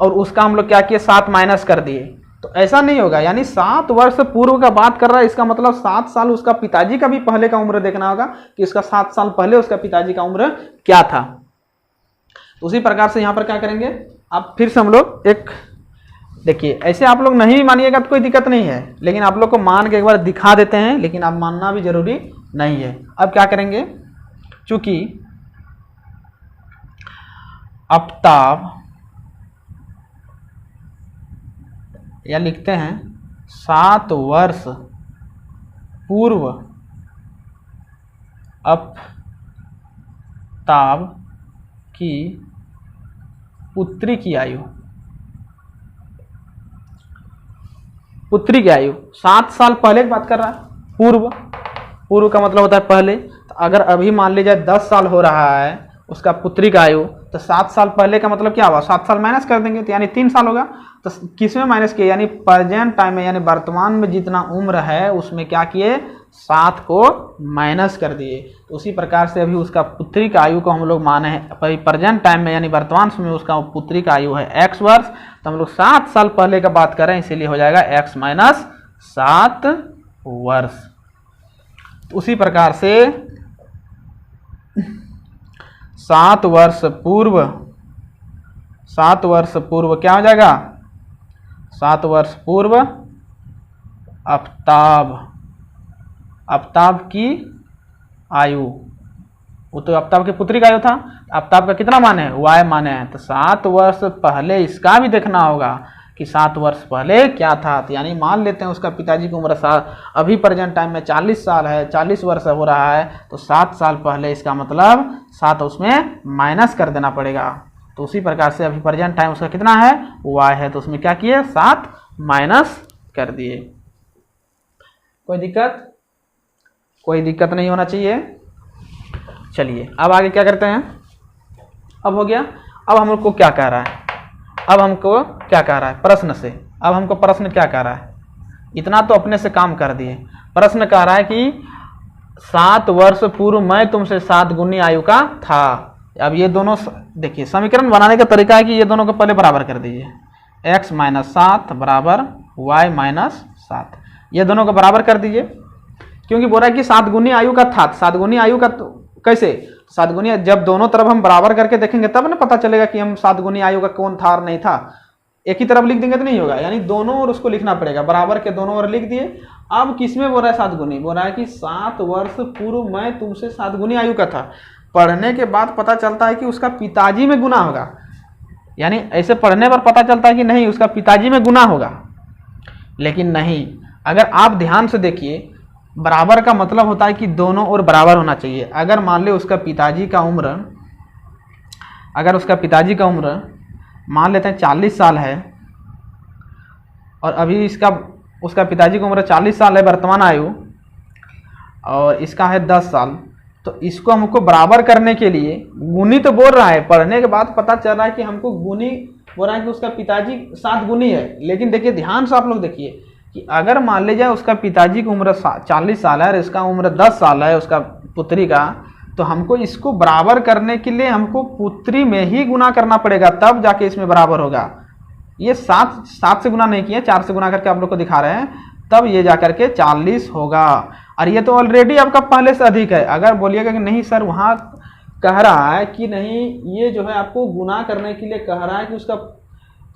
और उसका हम लोग क्या किए 7 माइनस कर दिए, तो ऐसा नहीं होगा। यानी 7 वर्ष पूर्व का बात कर रहा है, इसका मतलब 7 साल उसका पिताजी का भी पहले का उम्र देखना होगा कि इसका 7 साल पहले उसका पिताजी का उम्र क्या था। तो उसी प्रकार से यहाँ पर क्या करेंगे, अब फिर से हम लोग एक देखिए, ऐसे आप लोग नहीं मानिएगा तो कोई दिक्कत नहीं है, लेकिन आप लोग को मान के एक बार दिखा देते हैं, लेकिन आप मानना भी जरूरी नहीं है। अब क्या करेंगे, चूंकि अफ्ताब, या लिखते हैं 7 वर्ष पूर्व अफ्ताब की पुत्री की आयु, पुत्री की आयु 7 साल पहले की बात कर रहा है। पूर्व का मतलब होता है पहले। तो अगर अभी मान लीजिए 10 साल हो रहा है उसका पुत्री का आयु, तो 7 साल पहले का मतलब क्या हुआ, 7 साल माइनस कर देंगे तो यानी 3 साल होगा। तो किस में माइनस किए, यानी प्रेजेंट टाइम में, यानी वर्तमान में जितना उम्र है उसमें क्या किए, 7 को माइनस कर दिए। तो उसी प्रकार से अभी उसका पुत्री का आयु को हम लोग माने हैं प्रेजेंट टाइम में, यानी वर्तमान समय उसका पुत्री का आयु है x वर्ष। तो हम लोग 7 साल पहले का बात करें, इसीलिए हो जाएगा x माइनस 7 वर्ष। तो उसी प्रकार से 7 वर्ष पूर्व क्या हो जाएगा, 7 वर्ष पूर्व अफ्ताब की आयु, वो तो आफ्ताब की पुत्री का आयु था। आफ्ताब का कितना मान है, y मान है, तो 7 वर्ष पहले इसका भी देखना होगा कि 7 वर्ष पहले क्या था। तो यानी मान लेते हैं उसका पिताजी की उम्र अभी प्रेजेंट टाइम में 40 साल है, 40 वर्ष हो रहा है, तो 7 साल पहले इसका मतलब 7 उसमें माइनस कर देना पड़ेगा। तो उसी प्रकार से अभी प्रेजेंट टाइम उसका कितना है, y है, तो उसमें क्या किए, 7 माइनस कर दिए। कोई दिक्कत, कोई दिक्कत नहीं होना चाहिए। चलिए अब आगे क्या करते हैं। अब हो गया। अब हम लोग को क्या कह रहा है, अब हमको क्या कह रहा है प्रश्न से, अब हमको प्रश्न क्या कह रहा है, इतना तो अपने से काम कर दिए। प्रश्न कह रहा है कि 7 वर्ष पूर्व मैं तुमसे 7 गुनी आयु का था। अब ये दोनों देखिए, समीकरण बनाने का तरीका है कि ये दोनों को पहले बराबर कर दीजिए, x - 7 बराबर y - 7, ये दोनों को बराबर कर दीजिए। क्योंकि बोल रहा है कि 7 गुनी आयु का था, 7 गुनी आयु का तो कैसे, 7 गुनी जब दोनों तरफ हम बराबर करके देखेंगे तब ना पता चलेगा कि हम 7 गुनी आयु का कौन था और नहीं था। एक ही तरफ लिख देंगे तो नहीं होगा, यानी दोनों ओर उसको लिखना पड़ेगा, बराबर के दोनों ओर लिख दिए। अब किसमें बोल रहा है 7 गुनी, बोल रहा है कि 7 वर्ष पूर्व मैं तुमसे 7 गुनी आयु का था। पढ़ने के बाद पता चलता है कि उसका पिताजी में गुना होगा, यानी ऐसे पढ़ने पर पता चलता है कि नहीं उसका पिताजी में गुना होगा, लेकिन नहीं। अगर आप ध्यान से देखिए, बराबर का मतलब होता है कि दोनों ओर बराबर होना चाहिए। अगर मान ले उसका पिताजी का उम्र, अगर उसका पिताजी का उम्र मान लेते हैं 40 साल है, और अभी उसका पिताजी की उम्र 40 साल है वर्तमान आयु, और इसका है 10 साल, तो इसको हमको बराबर करने के लिए गुनी तो बोल रहा है, पढ़ने के बाद पता चल रहा है कि हमको गुनी बोल रहा है कि उसका पिताजी 7 गुनी है। लेकिन देखिए ध्यान से आप लोग देखिए कि अगर मान लीजिए उसका पिताजी की उम्र 40 साल है और इसका उम्र 10 साल है उसका पुत्री का, तो हमको इसको बराबर करने के लिए हमको पुत्री में ही गुना करना पड़ेगा, तब जाके इसमें बराबर होगा। ये 7 से गुना नहीं किया, 4 से गुना करके आप लोग को दिखा रहे हैं, तब ये जाकर के 40 होगा। और ये तो ऑलरेडी आपका पहले से अधिक है। अगर बोलिएगा कि नहीं सर वहाँ कह रहा है कि नहीं, ये जो है आपको गुना करने के लिए कह रहा है कि उसका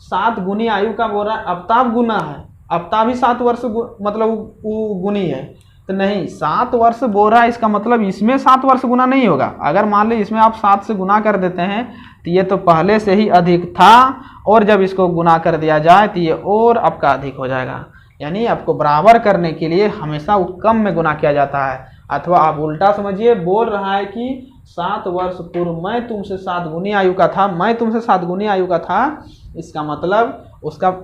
7 गुनी आयु का बोल रहा है, आफ्ताब गुना है, आफ्ताब ही 7 वर्ष मतलब वो गुनी है, तो नहीं 7 वर्ष बोल रहा है, इसका मतलब इसमें 7 वर्ष गुना नहीं होगा। अगर मान ली इसमें आप 7 से गुना कर देते हैं तो ये तो पहले से ही अधिक था, और जब इसको गुना कर दिया जाए तो ये और आपका अधिक हो जाएगा। यानी आपको बराबर करने के लिए हमेशा कम में गुना किया जाता है। अथवा आप उल्टा समझिए, बोल रहा है कि 7 वर्ष पूर्व मैं तुमसे 7 गुनी आयु का था, मैं तुमसे 7 गुनी आयु का था, इसका मतलब उसका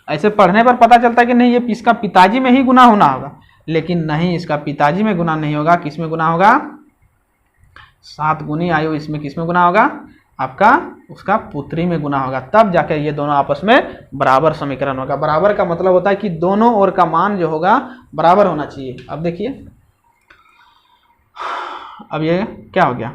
ऐसे पढ़ने पर पता चलता है कि नहीं ये इसका पिताजी में ही गुना होना होगा, लेकिन नहीं इसका पिताजी में गुना नहीं होगा। किस में गुना होगा, 7 गुनी आयु इसमें किस में गुना होगा, आपका उसका पुत्री में गुना होगा, तब जाकर ये दोनों आपस में बराबर समीकरण होगा। बराबर का मतलब होता है कि दोनों ओर का मान जो होगा बराबर होना चाहिए। अब देखिए, अब ये क्या हो गया,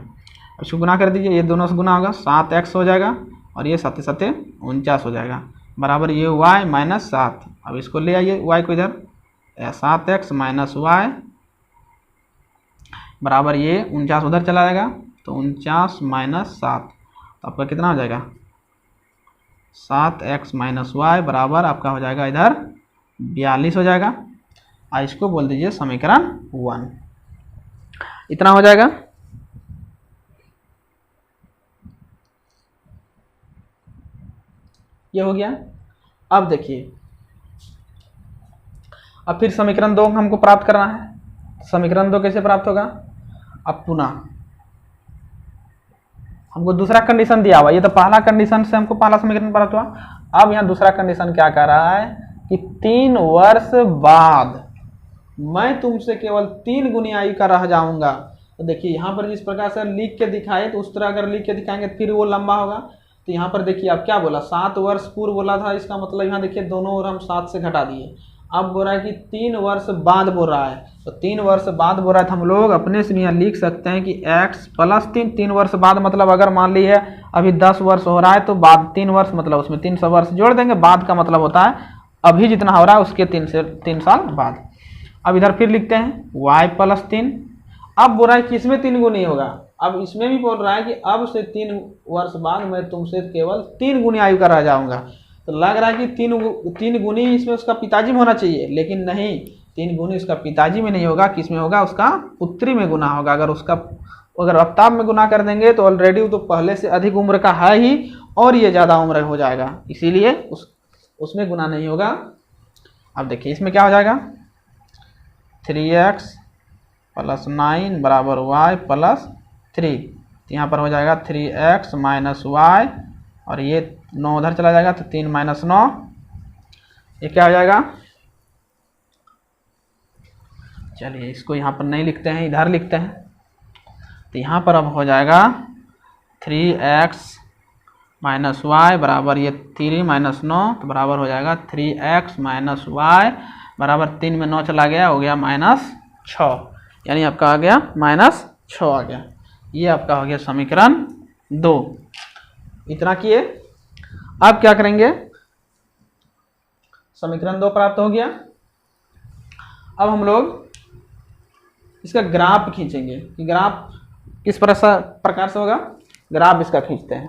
इसको गुना कर दीजिए, ये दोनों से गुना होगा, 7x हो जाएगा और ये 7 7 49 हो जाएगा, बराबर ये y - 7। अब इसको ले आइए y को इधर, 7x - y बराबर ये 49 उधर चला जाएगा, तो 49 - 7, तो आपका कितना हो जाएगा, 7x - y बराबर आपका हो जाएगा इधर 42 हो जाएगा। और इसको बोल दीजिए समीकरण 1, इतना हो जाएगा। ये हो गया। अब देखिए, अब फिर समीकरण 2 हमको प्राप्त करना है। समीकरण 2 कैसे प्राप्त होगा, अब पुनः हमको दूसरा कंडीशन दिया हुआ, ये तो पहला कंडीशन से हमको पहला समीकरण प्राप्त हुआ। अब यहाँ दूसरा कंडीशन क्या कह रहा है कि 3 वर्ष बाद मैं तुमसे केवल 3 गुनी आयु का रह जाऊंगा। तो देखिए यहाँ पर जिस प्रकार से लिख के दिखाए, तो उस तरह अगर लिख के दिखाएंगे तो फिर वो लंबा होगा। तो यहाँ पर देखिए आप क्या बोला, 7 वर्ष पूर्व बोला था, इसका मतलब यहाँ देखिए दोनों ओर हम 7 से घटा दिए। अब बोल रहा है कि 3 वर्ष बाद बोल रहा है, तो 3 वर्ष बाद बोल रहा है, तो हम लोग अपने से भी यहाँ लिख सकते हैं कि x + 3, 3 वर्ष बाद मतलब अगर मान ली है अभी 10 वर्ष हो रहा है, तो बाद 3 वर्ष मतलब उसमें 300 वर्ष जोड़ देंगे। बाद का मतलब होता है अभी जितना हो रहा है उसके 3 साल बाद। अब इधर फिर लिखते हैं y + 3। अब बोल रहा है कि इसमें 3 गुनी होगा, अब इसमें भी बोल रहा है कि अब से 3 वर्ष बाद मैं तुमसे केवल 3 गुनी आयु का रह जाऊंगा। तो लग रहा है कि 3 गुनी इसमें उसका पिताजी में होना चाहिए, लेकिन नहीं, 3 गुनी उसका पिताजी में नहीं होगा, किस में होगा, उसका पुत्री में गुना होगा। अगर उसका अगर आफ्ताब में गुना कर देंगे तो ऑलरेडी वो तो पहले से अधिक उम्र का है ही, और ये ज़्यादा उम्र हो जाएगा, इसीलिए उसमें गुना नहीं होगा। अब देखिए इसमें क्या हो जाएगा, 3x + 9 बराबर y + 3। तो यहाँ पर हो जाएगा 3x - y, और ये 9 उधर चला जाएगा तो 3 - 9, ये क्या हो जाएगा। चलिए इसको यहाँ पर नहीं लिखते हैं, इधर लिखते हैं। तो यहाँ पर अब हो जाएगा 3x - y बराबर ये 3 - 9, तो बराबर हो जाएगा 3x - y बराबर 3 में 9 चला गया, हो गया -6, यानी आपका आ गया -6 आ गया। ये आपका हो गया समीकरण 2। इतना किए। अब क्या करेंगे, समीकरण 2 प्राप्त हो गया। अब हम लोग इसका ग्राफ खींचेंगे कि ग्राफ किस प्रकार से होगा। ग्राफ इसका खींचते हैं।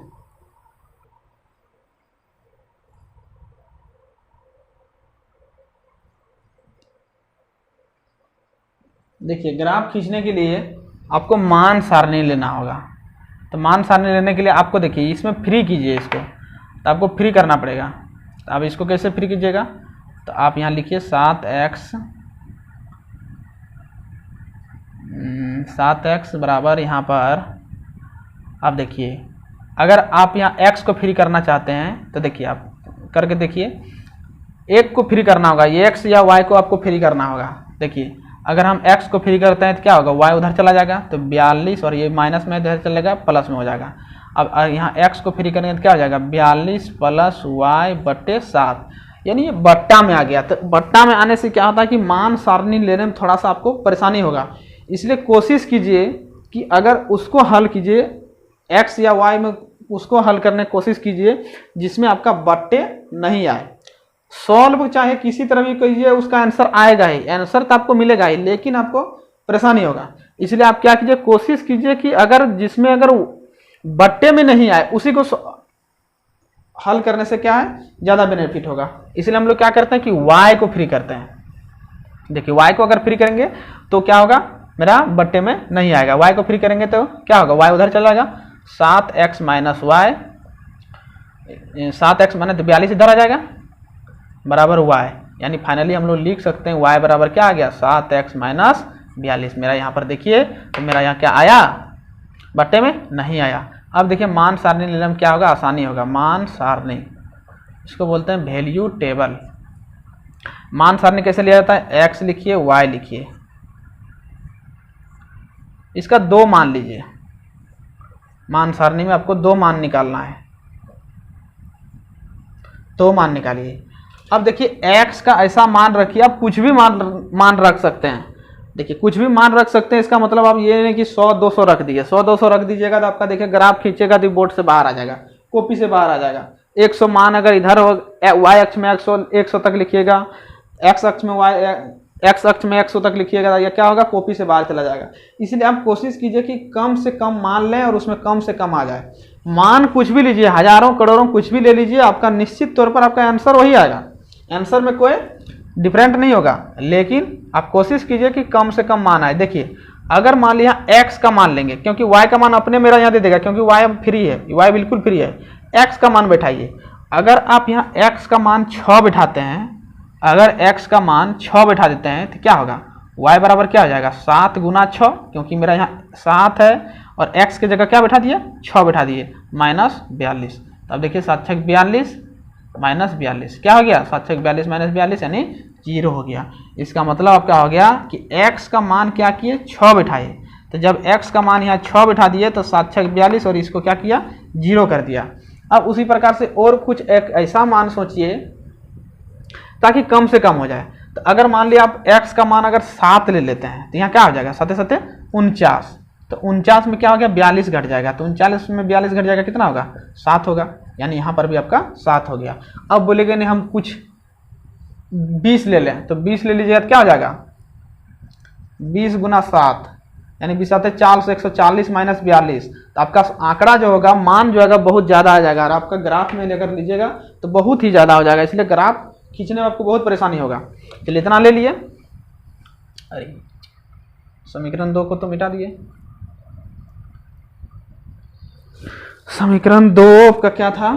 देखिए ग्राफ खींचने के लिए आपको मान सारणी लेना होगा। तो मान सारणी लेने के लिए आपको देखिए इसमें फ्री कीजिए इसको, तो आपको फ्री करना पड़ेगा। तो आप इसको कैसे फ्री कीजिएगा, तो आप यहाँ लिखिए 7x बराबर यहाँ पर आप देखिए, अगर आप यहाँ x को फ्री करना चाहते हैं तो देखिए आप करके देखिए, एक को फ्री करना होगा, ये x या y को आपको फ्री करना होगा। देखिए अगर हम x को फ्री करते हैं तो क्या होगा, y उधर चला जाएगा तो 42, और ये माइनस में इधर चलेगा प्लस में हो जाएगा। अब यहाँ x को फ्री करेंगे तो क्या हो जाएगा, 42 + y/7, यानी ये बट्टा में आ गया। तो बट्टा में आने से क्या होता है कि मान सारणी लेने में थोड़ा सा आपको परेशानी होगा, इसलिए कोशिश कीजिए कि अगर उसको हल कीजिए x या y में, उसको हल करने की कोशिश कीजिए जिसमें आपका बट्टे नहीं आए। सॉल्व चाहे किसी तरह भी कीजिए, उसका आंसर आएगा ही, आंसर तो आपको मिलेगा ही, लेकिन आपको परेशानी होगा। इसलिए आप क्या कीजिए, कोशिश कीजिए कि अगर जिसमें अगर बट्टे में नहीं आए उसी को हल करने से क्या है, ज़्यादा बेनिफिट होगा। इसलिए हम लोग क्या करते हैं कि y को फ्री करते हैं। देखिए y को अगर फ्री करेंगे तो क्या होगा, मेरा बट्टे में नहीं आएगा। y को फ्री करेंगे तो क्या होगा, y उधर चला जाएगा, 7x - y, 7x माने तो 42 इधर आ जाएगा बराबर y, यानी फाइनली हम लोग लिख सकते हैं y बराबर क्या आ गया, 7x - 42। मेरा यहाँ पर देखिए तो मेरा यहाँ क्या आया, बट्टे में नहीं आया। अब देखिए मान सारणी लेने में क्या होगा, आसानी होगा। मान सारणी, इसको बोलते हैं वैल्यू टेबल। मान सारणी कैसे लिया जाता है, x लिखिए y लिखिए, इसका 2 मान लीजिए। मान सारणी में आपको 2 मान निकालना है, 2 मान निकालिए। अब देखिए x का ऐसा मान रखिए, आप कुछ भी मान रख सकते हैं। देखिए कुछ भी मान रख सकते हैं, इसका मतलब आप ये नहीं कि 100-200 रख दीजिए। 100-200 रख दीजिएगा तो आपका देखिए ग्राफ खींचेगा तो बोर्ड से बाहर आ जाएगा, कॉपी से बाहर आ जाएगा। 100 मान अगर इधर हो, y अक्ष में 100 तक लिखिएगा, x अक्ष में 100 तक लिखिएगा, या क्या होगा, कॉपी से बाहर चला जाएगा। इसलिए आप कोशिश कीजिए कि कम से कम मान लें और उसमें कम से कम आ जाए। मान कुछ भी लीजिए, हजारों करोड़ों कुछ भी ले लीजिए, आपका निश्चित तौर पर आपका आंसर वही आएगा। आंसर में कोई डिफरेंट नहीं होगा, लेकिन आप कोशिश कीजिए कि कम से कम मान आए। देखिए अगर मान लिया x का मान लेंगे, क्योंकि y का मान अपने मेरा यहाँ दे देगा, क्योंकि y अब फ्री है, y बिल्कुल फ्री है। x का मान बैठाइए। अगर आप यहाँ x का मान 6 बैठाते हैं, अगर x का मान 6 बैठा देते हैं तो क्या होगा, y बराबर क्या हो जाएगा, 7 × 6, क्योंकि मेरा यहाँ 7 है और x की जगह क्या बैठा दिए, 6 बैठा दिए, -42। तो अब देखिए 7 × 42 -42 क्या हो गया, 7 × 42 -42 यानी 0 हो गया। इसका मतलब अब क्या हो गया कि x का मान क्या किए, 6 बैठाए। तो जब x का मान यहाँ 6 बैठा दिए तो 7 × 42 और इसको क्या किया, 0 कर दिया। अब उसी प्रकार से और कुछ एक ऐसा मान सोचिए ताकि कम से कम हो जाए। तो अगर मान लिया आप x का मान अगर 7 ले लेते हैं तो यहाँ क्या हो जाएगा, 7 × 7 49। तो 49 में क्या हो गया, 42 घट जाएगा। तो 39 में 42 घट जाएगा, कितना होगा, 7 होगा, यानी यहाँ पर भी आपका 7 हो गया। अब बोलेंगे नहीं हम कुछ 20 ले लें, तो 20 ले लीजिएगा तो क्या हो जाएगा, 20 × 7 यानी 20 7 400, 140 -42। तो आपका आंकड़ा जो होगा, मान जो होगा बहुत ज़्यादा आ जाएगा, और आपका ग्राफ में लेकर लीजिएगा तो बहुत ही ज़्यादा हो जाएगा। इसलिए ग्राफ खींचने में आपको बहुत परेशानी होगा। चलिए इतना ले लिए। अरे समीकरण 2 को तो मिटा दिए। समीकरण 2 आपका क्या था?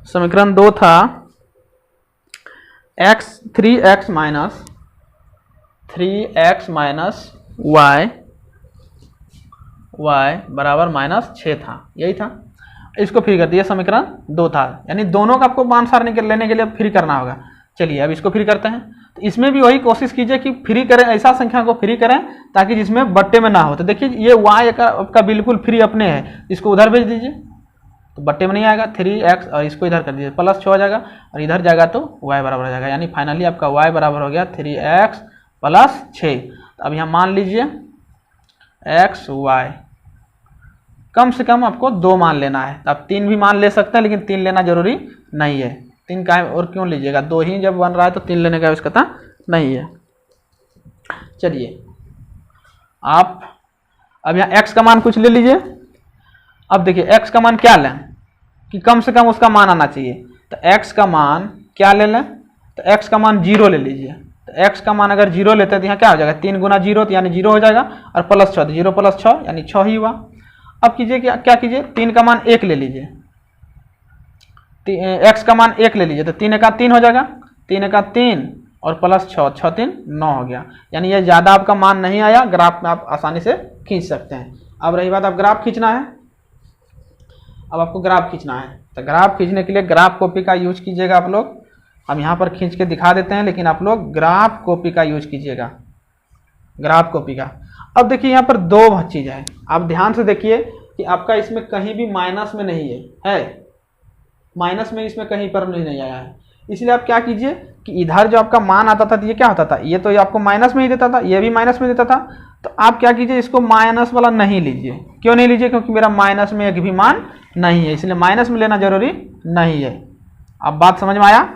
समीकरण 2 था थ्री एक्स माइनस वाई बराबर -6 था, यही था। इसको फ्री कर दिया, समीकरण 2 था, यानी दोनों का आपको मान सार लेने के लिए फ्री करना होगा। चलिए अब इसको फ्री करते हैं। तो इसमें भी वही कोशिश कीजिए कि फ्री करें, ऐसा संख्या को फ्री करें ताकि जिसमें बट्टे में ना हो। तो देखिए ये y का बिल्कुल फ्री अपने है, इसको उधर भेज दीजिए तो बट्टे में नहीं आएगा 3x, और इसको इधर कर दीजिए +6 हो जाएगा, और इधर जाएगा तो y बराबर हो जाएगा, यानी फाइनली आपका y बराबर हो गया 3x + 6। तो अब यहाँ मान लीजिए x y, कम से कम आपको 2 मान लेना है। तो आप 3 भी मान ले सकते हैं, लेकिन 3 लेना जरूरी नहीं है। 3 का और क्यों लीजिएगा, 2 ही जब बन रहा है तो 3 लेने का आवश्यकता नहीं है। चलिए आप अब यहाँ x का मान कुछ ले लीजिए। अब देखिए x का मान क्या लें कि कम से कम उसका मान आना चाहिए। तो x का मान क्या ले लें, तो x का मान 0 ले लीजिए। तो x का मान अगर 0 लेते हैं तो यहाँ क्या हो जाएगा, 3 × 0 तो यानी 0 हो जाएगा, और +6 तो 0 + 6 यानी 6 ही हुआ। अब कीजिए क्या कीजिए, 3 का मान 1 ले लीजिए, x का मान 1 ले लीजिए, तो 3 × 3 हो जाएगा, 3 × 3 और +6 6 3 9 हो गया। यानी ये ज़्यादा आपका मान नहीं आया, ग्राफ में आप आसानी से खींच सकते हैं। अब रही बात, आप ग्राफ खींचना है। अब आपको ग्राफ खींचना है, तो ग्राफ खींचने के लिए ग्राफ कॉपी का यूज कीजिएगा आप लोग। हम यहाँ पर खींच के दिखा देते हैं, लेकिन आप लोग ग्राफ कॉपी का यूज कीजिएगा, ग्राफ कॉपी का। अब देखिए यहाँ पर 2 चीज़ है, आप ध्यान से देखिए कि आपका इसमें कहीं भी माइनस में नहीं है, माइनस में इसमें कहीं पर नहीं आया है। इसलिए आप क्या कीजिए कि इधर जो आपका मान आता था तो ये क्या होता था, ये तो आपको माइनस में ही देता था, ये भी माइनस में देता था। तो आप क्या कीजिए, इसको माइनस वाला नहीं लीजिए। क्यों नहीं लीजिए, क्योंकि मेरा माइनस में एक भी मान नहीं है, इसलिए माइनस में लेना जरूरी नहीं है। अब बात समझ में आया?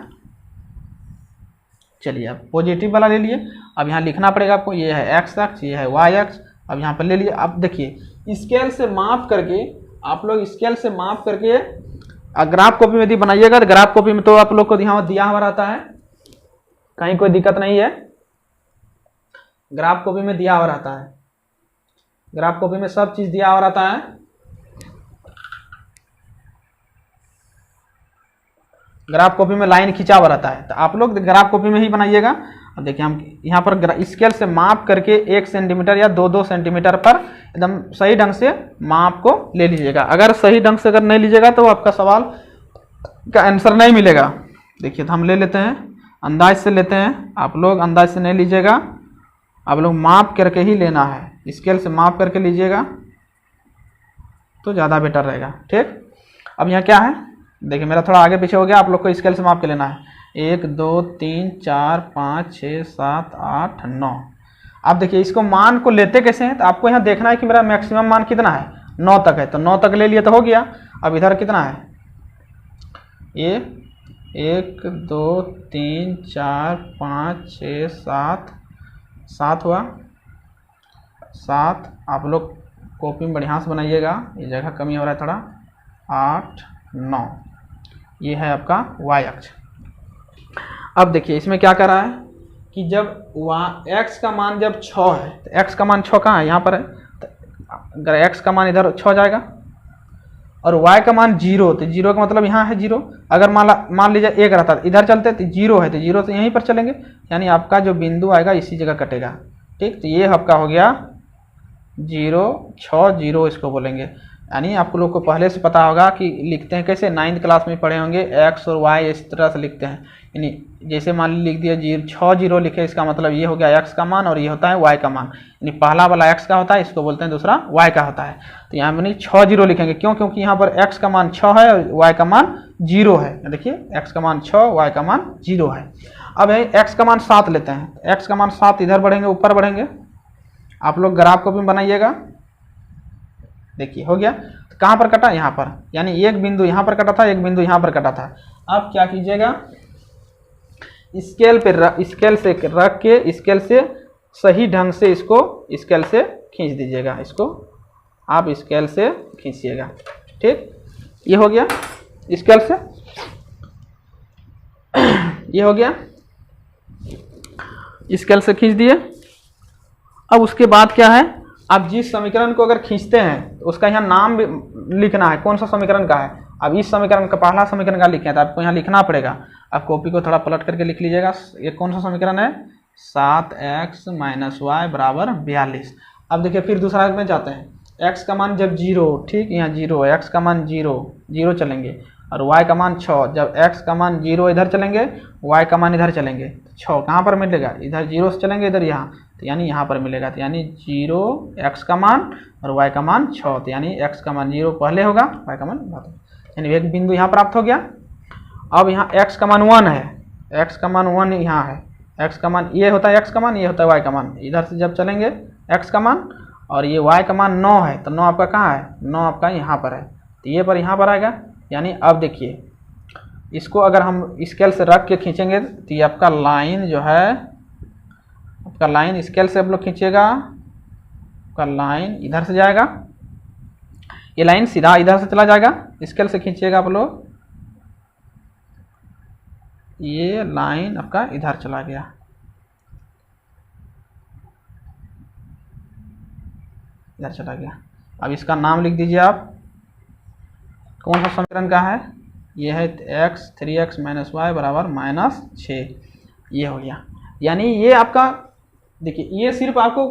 चलिए अब पॉजिटिव वाला ले लिए। अब यहाँ लिखना पड़ेगा आपको, ये है x अक्ष, ये है y अक्ष। अब यहाँ पर ले लिए। अब देखिए स्केल से माप करके, आप लोग स्केल से माप करके ग्राफ कॉपी में यदि बनाइएगा, तो ग्राफ कॉपी में तो आप लोग को यहाँ दिया हुआ रहता है, कहीं कोई दिक्कत नहीं है, ग्राफ कॉपी में दिया हुआ रहता है, ग्राफ कॉपी में सब चीज दिया हुआ रहता है। ग्राफ कॉपी में लाइन खींचा हुआ रहता है, तो आप लोग ग्राफ कॉपी में ही बनाइएगा। अब देखिए हम यहाँ पर स्केल से माप करके 1 सेंटीमीटर या 2-2 सेंटीमीटर पर एकदम सही ढंग से माप को ले लीजिएगा। अगर सही ढंग से अगर नहीं लीजिएगा तो आपका सवाल का आंसर नहीं मिलेगा। देखिए तो हम ले लेते हैं, अंदाज से लेते हैं, आप लोग अंदाज से नहीं लीजिएगा, आप लोग माप करके ही लेना है, स्केल से माप करके लीजिएगा तो ज़्यादा बेटर रहेगा। ठीक, अब यहाँ क्या है, देखिए मेरा थोड़ा आगे पीछे हो गया, आप लोग को स्केल से माप के लेना है। 1 2 3 4 5 6 7 8 9। अब देखिए इसको मान को लेते कैसे हैं, तो आपको यहाँ देखना है कि मेरा मैक्सिमम मान कितना है, 9 तक है, तो 9 तक ले लिए तो हो गया। अब इधर कितना है, ये 1 2 3 4 5 6 7 हुआ, 7। आप लोग कॉपी में बढ़िया से बनाइएगा, ये जगह कमी हो रहा है थोड़ा। 8 9, ये है आपका y अक्ष। अब देखिए इसमें क्या कर रहा है कि जब x का मान जब 6 है, तो x का मान 6 कहाँ है, यहाँ पर है, तो अगर x का मान इधर 6 जाएगा और y का मान 0, तो 0 का मतलब यहाँ है 0। अगर मान लीजिए 1 रहता है, इधर चलते तो 0 है, तो 0 से यहीं पर चलेंगे, यानी आपका जो बिंदु आएगा इसी जगह कटेगा। ठीक, तो ये आपका हो गया 0 6 0, इसको बोलेंगे। यानी आप लोग को पहले से पता होगा कि लिखते हैं कैसे, 9th क्लास में पढ़े होंगे, x और y इस तरह से लिखते हैं। यानी जैसे मान ली लिख दिया 6 0 लिखे, इसका मतलब ये हो गया x का मान और ये होता है y का मान। यानी पहला वाला x का होता है, इसको बोलते हैं, दूसरा y का होता है। तो यहाँ पर 6 0 लिखेंगे, क्यों, क्योंकि यहाँ पर x का मान 6 है और y का मान 0 है। देखिए x का मान 6, y का मान 0 है। अब x का मान 7 लेते हैं, x का मान 7, इधर बढ़ेंगे, ऊपर बढ़ेंगे। आप लोग ग्राफ कॉपी में बनाइएगा। देखिए हो गया, तो कहाँ पर कटा, यहाँ पर, यानी एक बिंदु यहाँ पर कटा था, एक बिंदु यहाँ पर कटा था। अब क्या कीजिएगा, स्केल पे स्केल से रख के स्केल से सही ढंग से इसको स्केल से खींच दीजिएगा, इसको आप स्केल से खींचिएगा। ठीक, ये हो गया स्केल से, ये हो गया, स्केल से खींच दिए। अब उसके बाद क्या है, अब जिस समीकरण को अगर खींचते हैं तो उसका यहाँ नाम भी लिखना है, कौन सा समीकरण का है। अब इस समीकरण का पहला समीकरण का लिखे हैं तो आपको यहाँ लिखना पड़ेगा। आप कॉपी को थोड़ा पलट करके लिख लीजिएगा। ये कौन सा समीकरण है, 7x - y = 42। अब देखिए फिर दूसरा में जाते हैं, x का मान जब 0, ठीक, यहाँ 0 है, x का मान 0 चलेंगे, और y का मान 6। जब x का मान 0 इधर चलेंगे, y का मान इधर चलेंगे, 6 कहाँ पर मिलेगा, इधर 0 से चलेंगे इधर यहाँ, तो यानी यहाँ पर मिलेगा। तो यानी 0 x का मान और y का मान 6, तो यानी x का मान 0 पहले होगा, y का मान बाद में, यानी एक बिंदु यहाँ प्राप्त हो गया। अब यहाँ x का मान 1 है, x का मान 1 यहाँ है, x का मान ये होता है x का मान, ये होता है y का मान। इधर से जब चलेंगे x का मान, और ये y का मान 9 है, तो 9 आपका कहाँ है, 9 आपका यहाँ पर है, तो ये पर यहाँ पर आएगा। यानी अब देखिए इसको अगर हम स्केल से रख के खींचेंगे तो ये आपका लाइन जो है, आपका लाइन स्केल से आप लोग खींचिएगा, आपका लाइन इधर से जाएगा, ये लाइन सीधा इधर से चला जाएगा। स्केल से खींचिएगा आप लोग, ये लाइन आपका इधर चला गया, इधर चला गया। अब इसका नाम लिख दीजिए आप, कौन सा समीकरण का है, ये है 3x - y = -6, ये हो गया। यानी ये आपका देखिए, ये सिर्फ आपको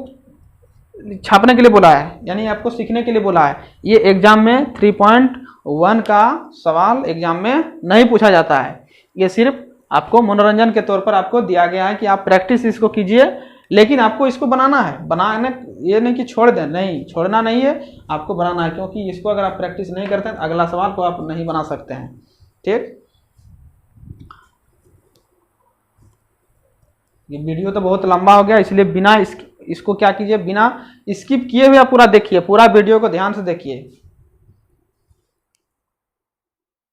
छापने के लिए बोला है, यानी आपको सीखने के लिए बोला है। ये एग्जाम में 3.1 का सवाल एग्जाम में नहीं पूछा जाता है, ये सिर्फ आपको मनोरंजन के तौर पर आपको दिया गया है कि आप प्रैक्टिस इसको कीजिए, लेकिन आपको इसको बनाना है। बनाने ये नहीं कि छोड़ दें, नहीं, छोड़ना नहीं है, आपको बनाना है, क्योंकि इसको अगर आप प्रैक्टिस नहीं करते हैं तो अगला सवाल को आप नहीं बना सकते हैं, ठीक। ये वीडियो तो बहुत लंबा हो गया, इसलिए बिना इसको क्या कीजिए, बिना स्किप किए हुए आप पूरा देखिए, पूरा वीडियो को ध्यान से देखिए।